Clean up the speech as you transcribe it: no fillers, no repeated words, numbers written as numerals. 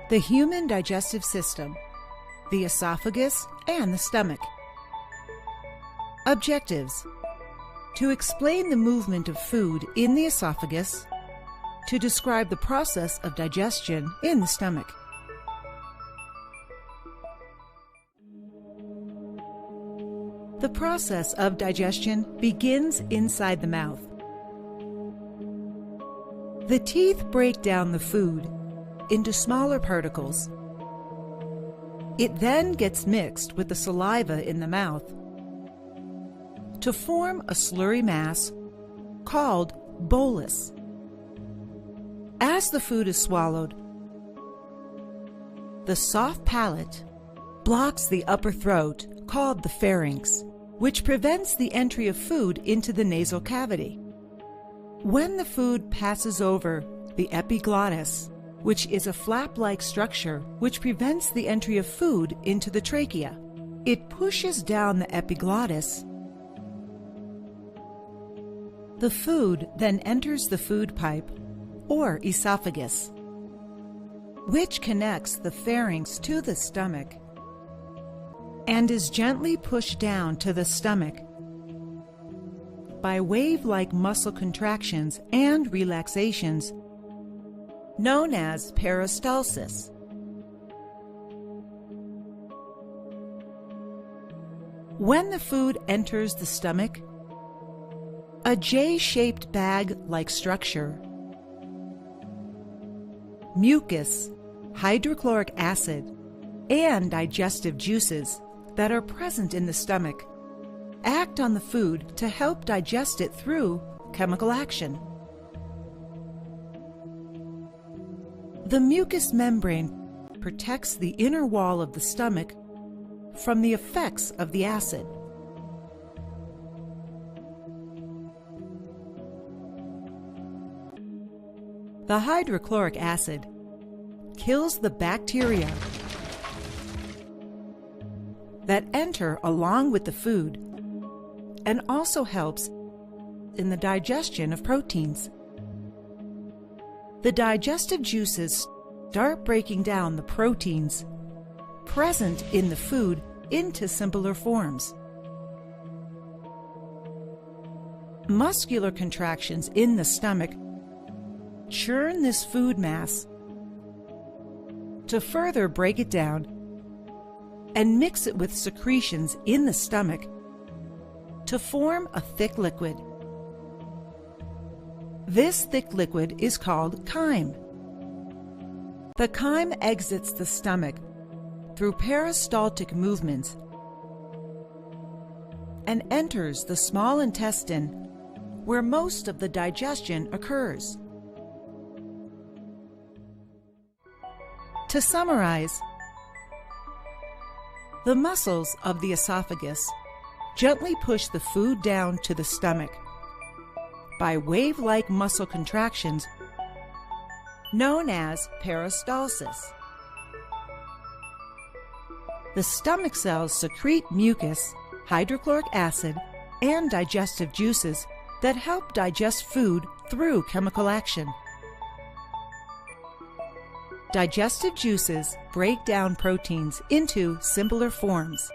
The human digestive system, the esophagus, and the stomach. Objectives: to explain the movement of food in the esophagus, to describe the process of digestion in the stomach. The process of digestion begins inside the mouth. The teeth break down the food into smaller particles. It then gets mixed with the saliva in the mouth to form a slurry mass called bolus. As the food is swallowed, the soft palate blocks the upper throat called the pharynx, which prevents the entry of food into the nasal cavity. When the food passes over the epiglottis, which is a flap-like structure which prevents the entry of food into the trachea, it pushes down the epiglottis. The food then enters the food pipe, or esophagus, which connects the pharynx to the stomach and is gently pushed down to the stomach by wave-like muscle contractions and relaxations known as peristalsis. When the food enters the stomach, a J-shaped bag-like structure, mucus, hydrochloric acid, and digestive juices that are present in the stomach act on the food to help digest it through chemical action. The mucous membrane protects the inner wall of the stomach from the effects of the acid. The hydrochloric acid kills the bacteria that enter along with the food and also helps in the digestion of proteins. The digestive juices start breaking down the proteins present in the food into simpler forms. Muscular contractions in the stomach churn this food mass to further break it down and mix it with secretions in the stomach to form a thick liquid. This thick liquid is called chyme. The chyme exits the stomach through peristaltic movements and enters the small intestine where most of the digestion occurs. To summarize, the muscles of the esophagus gently push the food down to the stomach by wave-like muscle contractions known as peristalsis. The stomach cells secrete mucus, hydrochloric acid, and digestive juices that help digest food through chemical action. Digestive juices break down proteins into simpler forms.